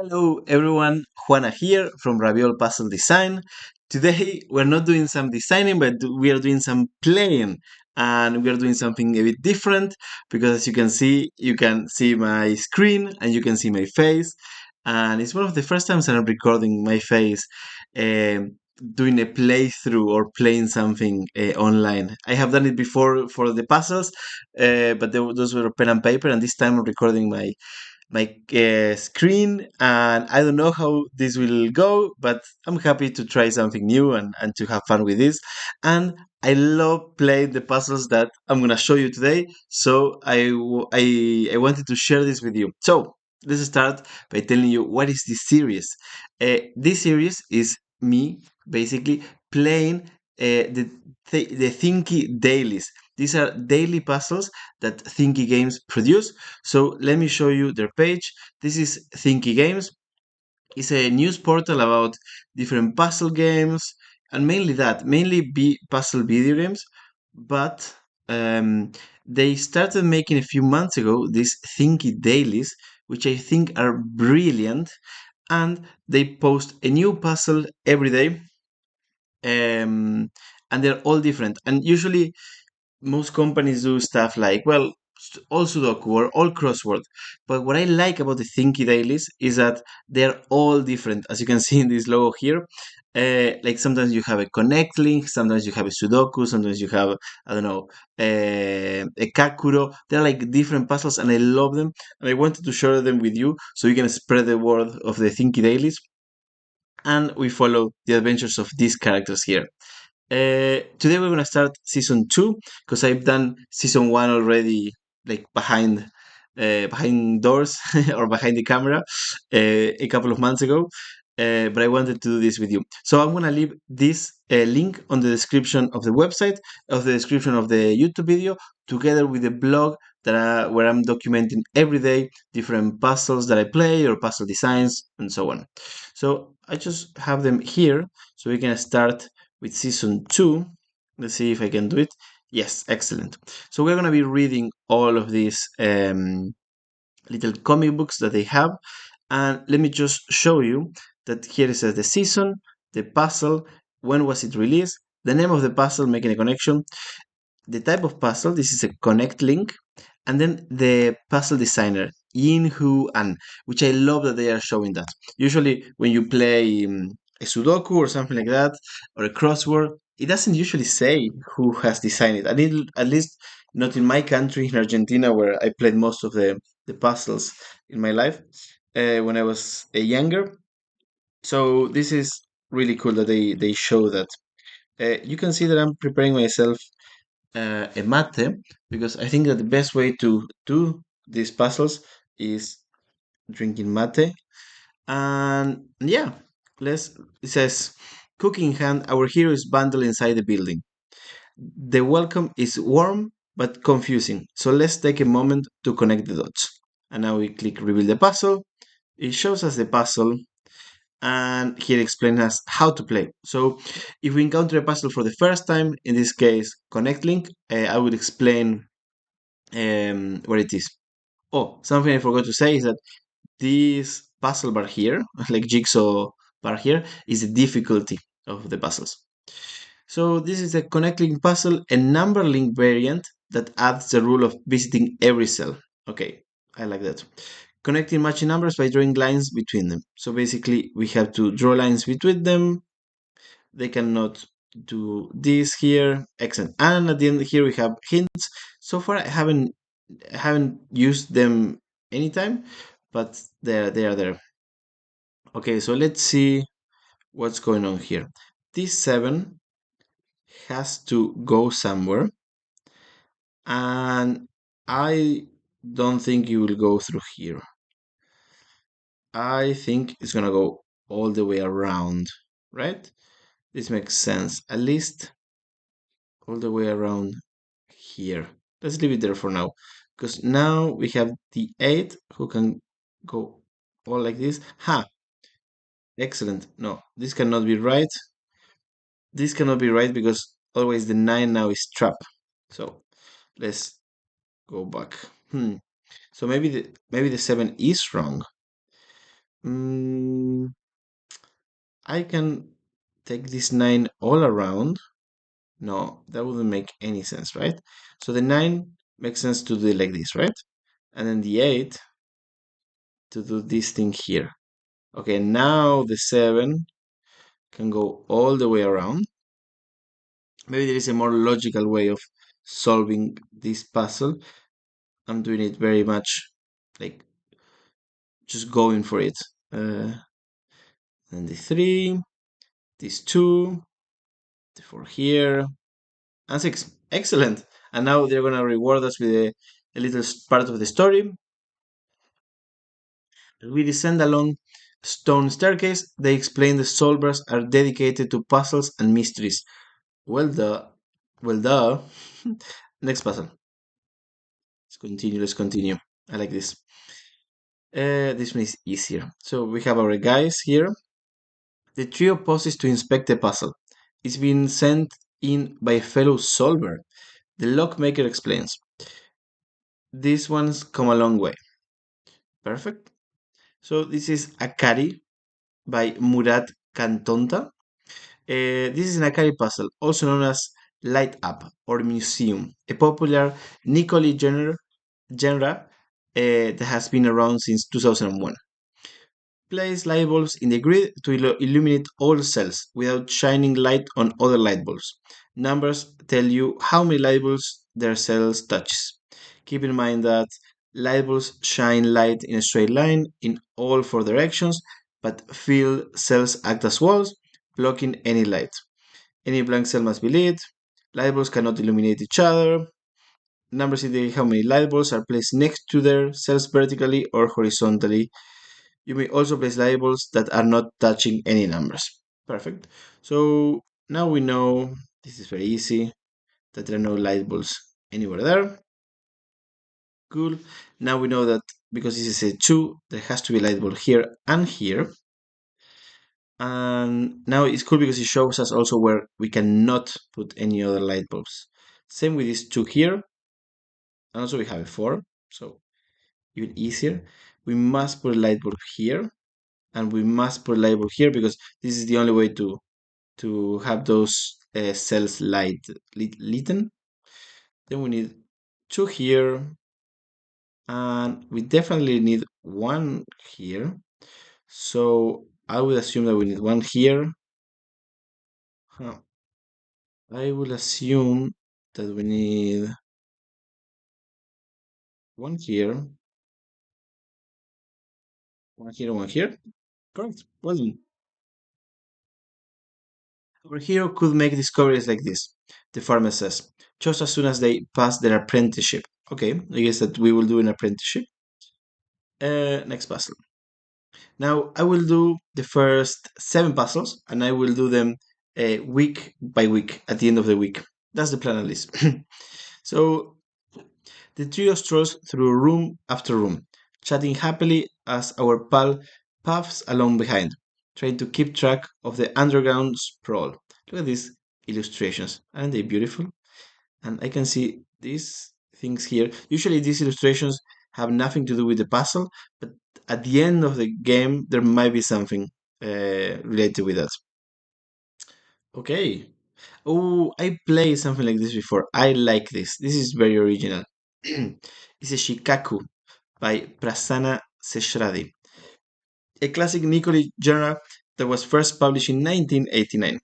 Hello everyone, Juana here from Raviol Puzzle Design. Today we're not doing some designing, but we are doing some playing, and we are doing something a bit different because as you can see my screen and you can see my face, and it's one of the first times that I'm recording my face, doing a playthrough or playing something online. I have done it before for the puzzles, but those were pen and paper, and this time I'm recording my screen, and I don't know how this will go, but I'm happy to try something new and to have fun with this. And I love playing the puzzles that I'm gonna show you today, so I wanted to share this with you. So let's start by telling you what is this series. This series is me basically playing the Thinky Dailies. These are daily puzzles that Thinky Games produce. So let me show you their page. This is Thinky Games. It's a news portal about different puzzle games and mainly puzzle video games. But they started making a few months ago these Thinky Dailies, which I think are brilliant. And they post a new puzzle every day, and they're all different. And usually most companies do stuff like, well, all Sudoku or all crossword. But what I like about the Thinky Dailies is that they're all different. As you can see in this logo here, like sometimes you have a connect link, sometimes you have a Sudoku, sometimes you have, I don't know, a Kakuro. They're like different puzzles and I love them. And I wanted to share them with you so you can spread the word of the Thinky Dailies. And we follow the adventures of these characters here. Today we're gonna start season two because I've done season one already, like behind doors or behind the camera, a couple of months ago. But I wanted to do this with you, so I'm gonna leave this link on the description of the website, of the description of the YouTube video, together with the blog where I'm documenting every day different puzzles that I play or puzzle designs and so on. So I just have them here, so we can start with season two. Let's see if I can do it. Yes, excellent. So we're going to be reading all of these little comic books that they have. And let me just show you that here it says the season, the puzzle, when was it released, the name of the puzzle, making a connection, the type of puzzle, this is a connect link, and then the puzzle designer, Yin, Hu, An, which I love that they are showing that. Usually, when you play a Sudoku or something like that, or a crossword, it doesn't usually say who has designed it. At least not in my country, in Argentina, where I played most of the puzzles in my life when I was younger. So this is really cool that they show that. You can see that I'm preparing myself a mate because I think that the best way to do these puzzles is drinking mate. And yeah, let's. It says, "Cooking in hand, our hero is bundled inside the building. The welcome is warm but confusing. So let's take a moment to connect the dots." And now we click reveal the puzzle. It shows us the puzzle, and here explains us how to play. So if we encounter a puzzle for the first time, in this case connect link, I would explain where it is. Oh, something I forgot to say is that this puzzle bar here, like jigsaw bar here, is the difficulty of the puzzles. So this is a connect link puzzle, a number link variant that adds the rule of visiting every cell. Okay, I like that. Connecting matching numbers by drawing lines between them. So basically we have to draw lines between them. They cannot do this here. Excellent. And at the end here we have hints. So far I haven't used them anytime, but they are there. Okay, so let's see what's going on here. This 7 has to go somewhere, and I don't think you will go through here. I think it's gonna go all the way around, right? This makes sense. At least all the way around here. Let's leave it there for now. Because now we have the 8 who can go all like this. Ha! Excellent. No, this cannot be right. This cannot be right because otherwise the 9 now is trapped. So let's go back. So maybe the 7 is wrong. Mm, I can take this 9 all around. No, that wouldn't make any sense, right? So the 9 makes sense to do it like this, right? And then the 8 to do this thing here. Okay, now the 7 can go all the way around. Maybe there is a more logical way of solving this puzzle. I'm doing it very much like just going for it. Uh, and the 3, this 2, the 4 here, and 6. Excellent. And now they're going to reward us with a little part of the story. As we descend along stone staircase, they explain the solvers are dedicated to puzzles and mysteries. Well, well, duh. Next puzzle. Let's continue. Let's continue. I like this. This one is easier. So we have our guys here. The trio pauses to inspect the puzzle. It's been sent in by a fellow solver. The lockmaker explains. This one's come a long way. Perfect. So this is Akari by Murat Kantonta. This is an Akari puzzle, also known as Light Up or Museum, a popular Nikoli genre that has been around since 2001. Place light bulbs in the grid to illuminate all cells without shining light on other light bulbs. Numbers tell you how many light bulbs their cells touches. Keep in mind that light bulbs shine light in a straight line in all four directions, but filled cells act as walls, blocking any light. Any blank cell must be lit. Light bulbs cannot illuminate each other. Numbers indicate how many light bulbs are placed next to their cells vertically or horizontally. You may also place labels that are not touching any numbers. Perfect. So now we know this is very easy that there are no light bulbs anywhere there. Cool. Now we know that because this is a 2, there has to be a light bulb here and here. And now it's cool because it shows us also where we cannot put any other light bulbs. Same with this 2 here. And also we have a 4. So even easier. We must put a light bulb here. And we must put a light bulb here because this is the only way to have those cells lit. Then we need 2 here, and we definitely need 1 here. So I would assume that we need 1 here. Huh. I will assume that we need 1 here, 1 here, 1 here. Correct. Well done. Our hero could make discoveries like this, the farmer says, just as soon as they pass their apprenticeship. Okay, I guess that we will do an apprenticeship. Next puzzle. Now I will do the first 7 puzzles and I will do them week by week at the end of the week. That's the plan at least. So the trio strolls through room after room, chatting happily as our pal puffs along behind, trying to keep track of the underground sprawl. Look at these illustrations. Aren't they beautiful? And I can see these things here. Usually these illustrations have nothing to do with the puzzle, but at the end of the game there might be something related with that. Okay. Oh, I played something like this before. I like this. This is very original. It's a Shikaku by Prasanna Seshradi, a classic Nikoli genre that was first published in 1989.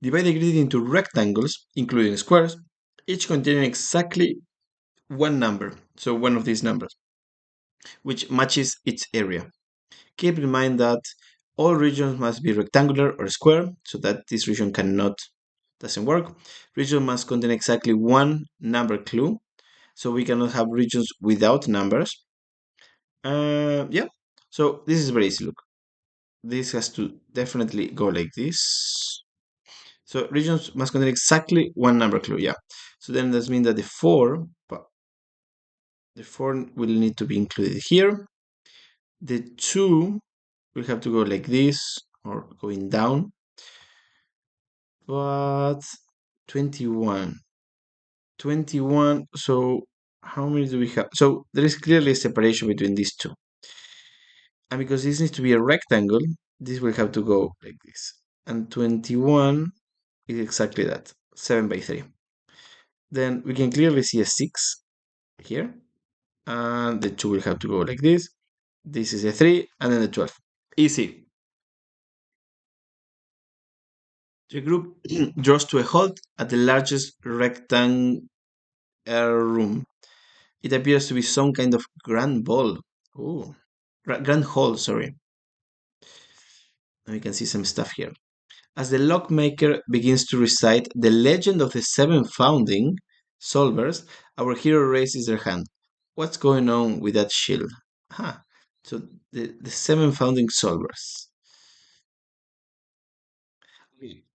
Divide the grid into rectangles, including squares, each containing exactly one number, so one of these numbers, which matches its area. Keep in mind that all regions must be rectangular or square, so that this region doesn't work. Region must contain exactly one number clue, so we cannot have regions without numbers. Yeah, so this is very easy. Look, this has to definitely go like this. So regions must contain exactly one number clue. Yeah. So then that means that the four will need to be included here. The 2 will have to go like this or going down. But 21. 21. So how many do we have? So there is clearly a separation between these two. And because this needs to be a rectangle, this will have to go like this. And 21 is exactly that, 7 by 3. Then we can clearly see a 6 here. And the 2 will have to go like this. This is a 3, and then the 12. Easy. The group draws to a halt at the largest rectangular room. It appears to be some kind of grand ball. Oh, grand hall, sorry. And we can see some stuff here. As the lockmaker begins to recite the legend of the seven founding solvers, our hero raises their hand. What's going on with that shield? Huh. So the seven founding solvers.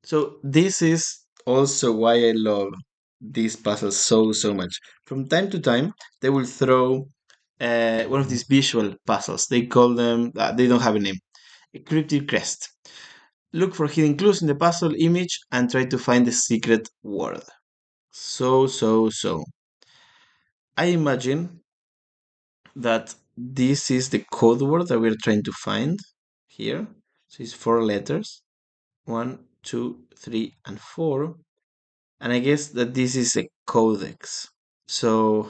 So this is also why I love these puzzles so much. From time to time, they will throw one of these visual puzzles. They call them. They don't have a name. A cryptic crest. Look for hidden clues in the puzzle image and try to find the secret word. So. I imagine that this is the code word that we're trying to find here. So it's 4 letters. 1, 2, 3, and 4. And I guess that this is a codex. So,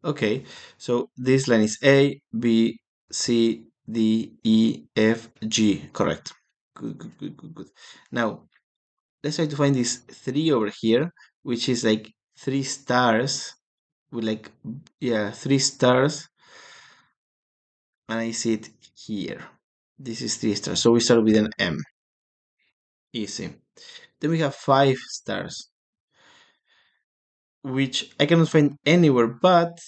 okay. So this line is A, B, C, D, E, F, G. Correct. Good. Now, let's try to find this 3 over here, which is like 3 stars with like, yeah, 3 stars. And I see it here. This is 3 stars. So we start with an M. Easy. Then we have 5 stars, which I cannot find anywhere, but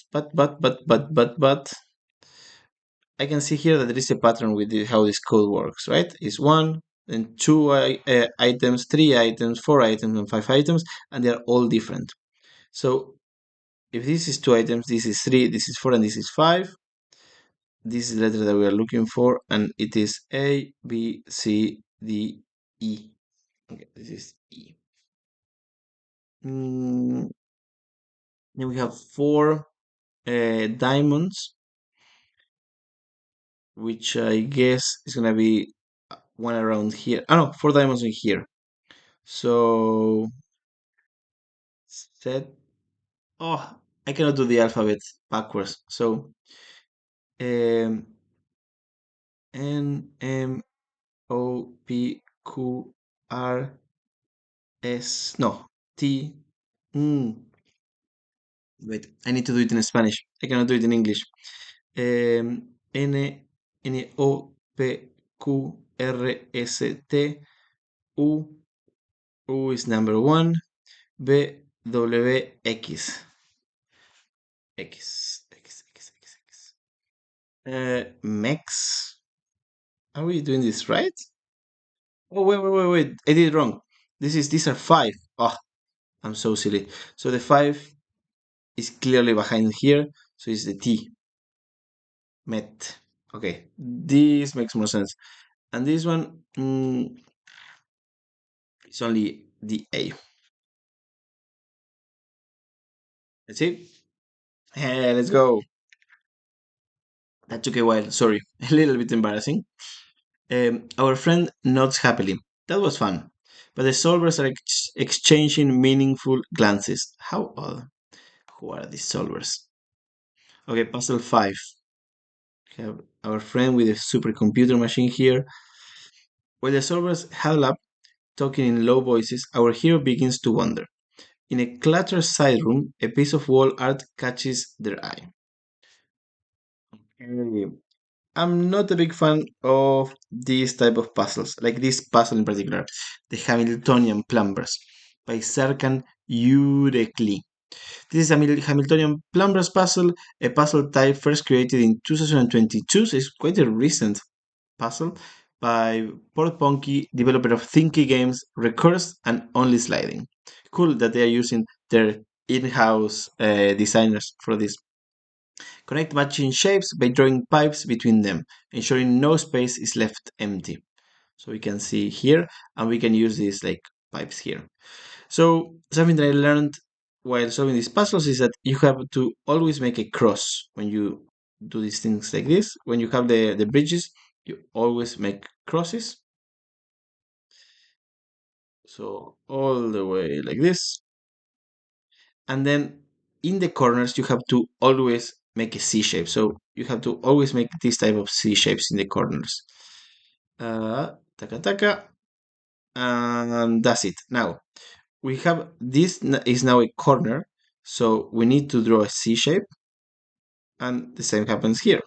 I can see here that there is a pattern with how this code works, right? It's one, then two items, 3 items, 4 items, and 5 items, and they are all different. So if this is 2 items, this is 3, this is 4, and this is 5. This is the letter that we are looking for, and it is A, B, C, D, E. Okay, this is E. Then we have 4 diamonds, which I guess is gonna be one around here. Oh no, 4 diamonds in here. So set. Oh, I cannot do the alphabet backwards. So N M O P Q R S no T. Wait, I need to do it in Spanish. I cannot do it in English. N O P Q R S T U. U is number 1. B W X. X. Mex. Are we doing this right? Oh wait. I did it wrong. These are 5. Oh, I'm so silly. So the 5 is clearly behind here. So it's the T. Met. Okay, this makes more sense. And this one is only the A. That's it. Hey, let's go. That took a while. Sorry, a little bit embarrassing. Our friend nods happily. That was fun. But the solvers are exchanging meaningful glances. How odd. Who are these solvers? Okay, puzzle 5. We have our friend with a supercomputer machine here. While the solvers huddle up, talking in low voices, our hero begins to wonder. In a cluttered side room, a piece of wall art catches their eye. Okay. I'm not a big fan of these type of puzzles, like this puzzle in particular, the Hamiltonian Plumbers by Serkan Yürekli. This is a Hamiltonian Plumbers puzzle, a puzzle type first created in 2022, so it's quite a recent puzzle by Port Punky, developer of Thinky Games, Recurse, and Only Sliding. Cool that they are using their in-house designers for this. Connect matching shapes by drawing pipes between them, ensuring no space is left empty. So we can see here, and we can use these like pipes here. So something that I learned while solving these puzzles is that you have to always make a cross when you do these things like this. When you have the bridges, you always make crosses. So all the way like this. And then in the corners, you have to always make a C shape. So you have to always make this type of C shapes in the corners. Taka taka. And that's it. Now, we have this is now a corner. So we need to draw a C shape. And the same happens here.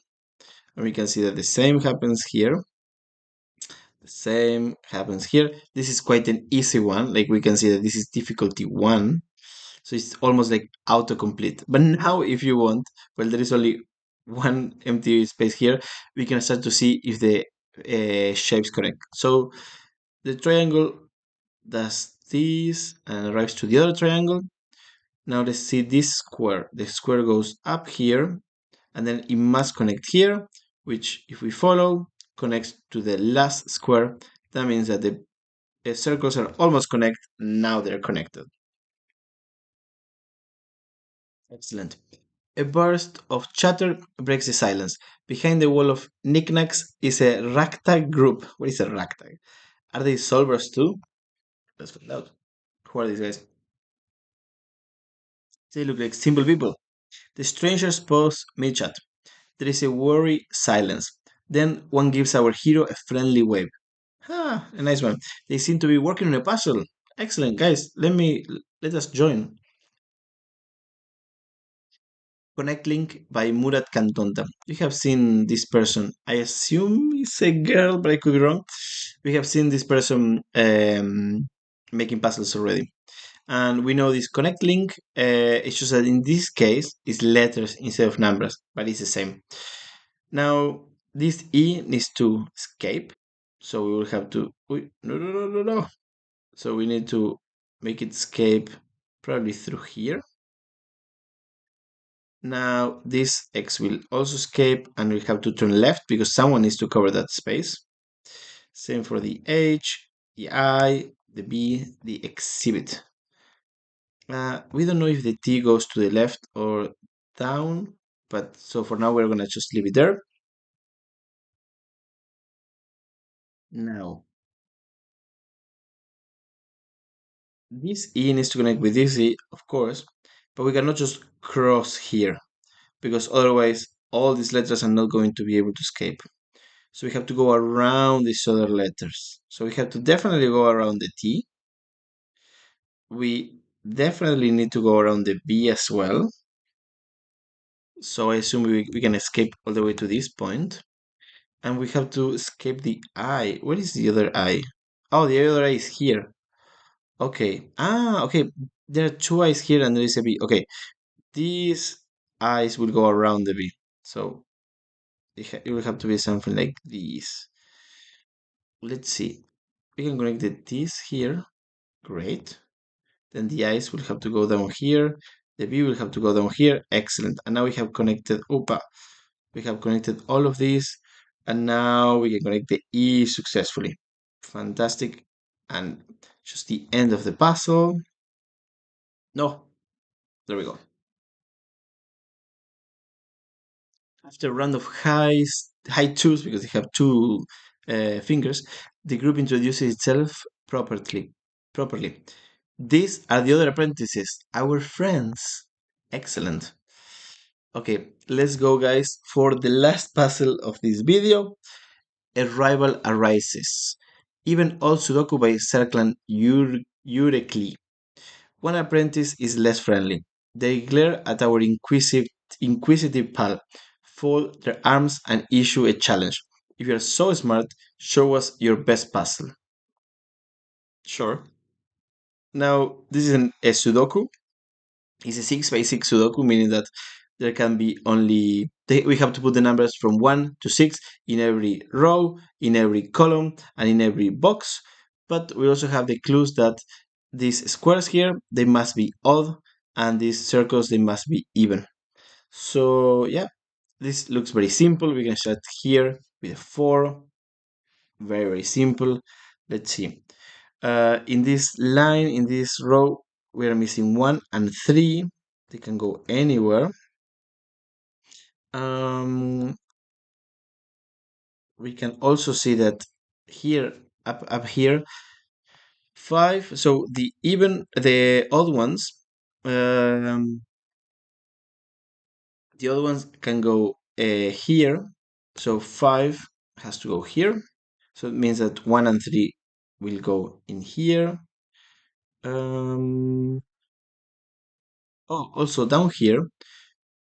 And we can see that the same happens here. The same happens here. This is quite an easy one. Like we can see that this is difficulty 1. So it's almost like autocomplete. But now if you want, well, there is only one empty space here. We can start to see if the shape's correct. So the triangle does this and arrives to the other triangle. Now let's see this square. The square goes up here and then it must connect here, which if we follow connects to the last square. That means that the circles are almost connected. Now they're connected. Excellent. A burst of chatter breaks the silence. Behind the wall of knickknacks is a ragtag group. What is a ragtag? Are they solvers too? Let's find out. Who are these guys? They look like simple people. The strangers pause mid chat. There is a worry silence. Then one gives our hero a friendly wave. Ah, a nice one. They seem to be working on a puzzle. Excellent, guys. Let us join. Connect Link by Murat Cantonta. You have seen this person. I assume it's a girl, but I could be wrong. We have seen this person making puzzles already. And we know this connect link. It's just that in this case, it's letters instead of numbers, but it's the same. Now, this E needs to escape. So we will have to. No. So we need to make it escape probably through here. Now this X will also escape and we have to turn left because someone needs to cover that space. Same for the H, the I, the B, the exhibit. We don't know if the T goes to the left or down, but so for now we're gonna just leave it there. Now, this E needs to connect with this E, of course, but we cannot just cross here because otherwise all these letters are not going to be able to escape. So we have to go around these other letters. So we have to definitely go around the T. We definitely need to go around the B as well. So I assume we can escape all the way to this point. And we have to escape the I. What is the other I? Oh, the other I is here. Okay. Okay. There are two I's here and there is a B. Okay. These I's will go around the B. So it will have to be something like this. Let's see. We can connect the T's here. Great. Then the I's will have to go down here. The B will have to go down here. Excellent. And now we have connected, we have connected all of these. And now we can connect the E successfully. Fantastic. And just the end of the puzzle. No, there we go. After a round of high twos, because they have two fingers, the group introduces itself properly. These are the other apprentices, our friends. Excellent. Okay, let's go, guys, for the last puzzle of this video. A rival arises. Even all Sudoku by Serklan Eurekli. One apprentice is less friendly. They glare at our inquisitive pal, fold their arms, and issue a challenge. If you are so smart, show us your best puzzle. Sure. Now, this is a Sudoku. It's a 6 by 6 Sudoku, meaning that there can be only, we have to put the numbers from 1 to 6 in every row, in every column, and in every box. But we also have the clues that these squares here, they must be odd, and these circles, they must be even. So yeah, this looks very simple. We can start here with a 4. Very, very simple. Let's see. In this line, in this row, we are missing 1 and 3. They can go anywhere. we can also see that here, up here, five. So the odd ones, um, the other ones can go here. So five has to go here. So it means that one and three will go in here. Um, oh, also down here,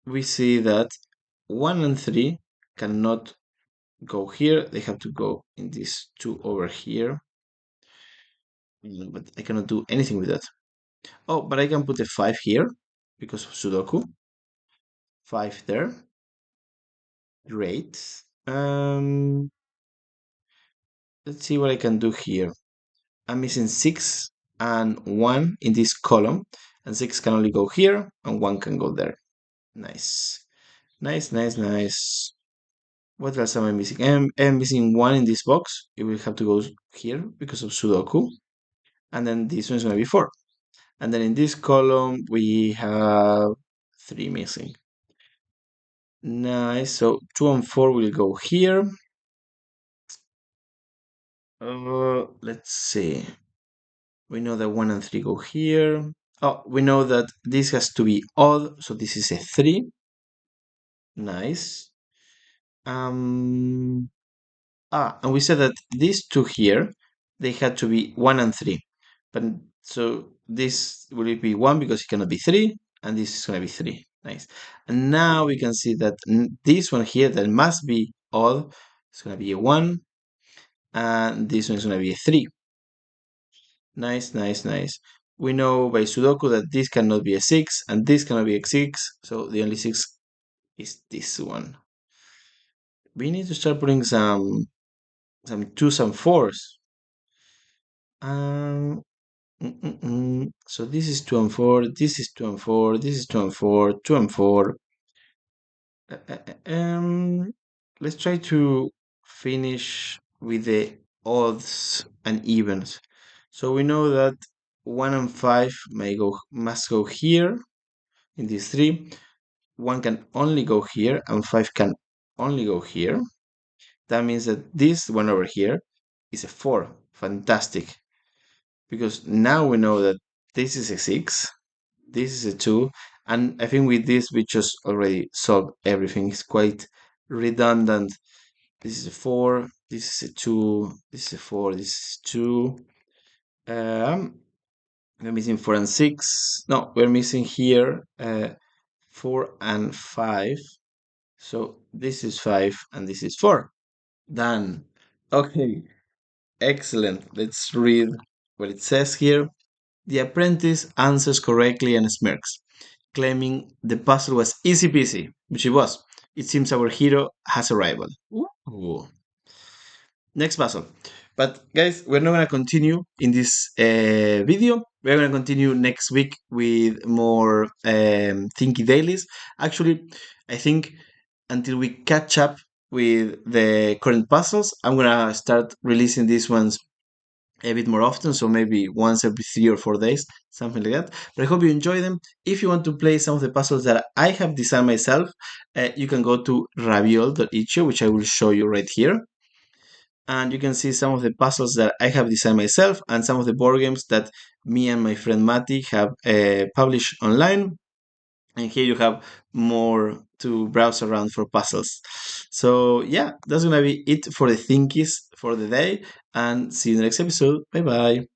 we see that one and three cannot go here. They have to go in these two over here. But I cannot do anything with that. Oh, but I can put a five here because of Sudoku. Five there. Great. Let's see what I can do here. I'm missing 6 and 1 in this column, and 6 can only go here, and 1 can go there. Nice. Nice, nice, nice. What else am I missing? I'm missing 1 in this box. It will have to go here because of Sudoku. And then this one's going to be 4. And then in this column, we have 3 missing. Nice. So 2 and 4 will go here. Let's see. We know that 1 and 3 go here. Oh, we know that this has to be odd, so this is a 3. Nice. Um, and we said that these two here, they had to be 1 and 3. But so this will be 1 because it cannot be 3, and this is going to be 3. Nice. And now we can see that this one here that must be odd is going to be a 1, and this one is going to be a 3. Nice, nice, nice. We know by Sudoku that this cannot be a 6 and this cannot be a 6, so the only 6 is this one. We need to start putting some 2s and 4s. Um, So this is 2 and 4, this is 2 and 4, this is 2 and 4, 2 and 4. Uh, uh, uh, um, let's try to finish with the odds and evens. So we know that 1 and 5 must go here in these 3. 1 can only go here and 5 can only go here. That means that this one over here is a 4. Fantastic. Because now we know that this is a 6, this is a 2, and I think with this we just already solved everything. It's quite redundant. This is a 4, this is a 2, this is a 4, this is 2. We're missing 4 and 6. No, we're missing here 4 and 5. So this is 5 and this is 4. Done. Okay, excellent. Let's read what it says here. The apprentice answers correctly and smirks, claiming the puzzle was easy peasy, which it was. It seems our hero has arrived. Ooh. Next puzzle. But guys, we're not going to continue in this video. We're going to continue next week with more Thinky Dailies. Actually, I think until we catch up with the current puzzles, I'm going to start releasing these ones a bit more often, so maybe once every 3 or 4 days, something like that. But I hope you enjoy them. If you want to play some of the puzzles that I have designed myself, you can go to raviol.itch, which I will show you right here. And you can see some of the puzzles that I have designed myself and some of the board games that me and my friend Mati have published online. And here you have more to browse around for puzzles. So yeah, that's gonna be it for the thinkies for the day, and see you in the next episode. Bye bye.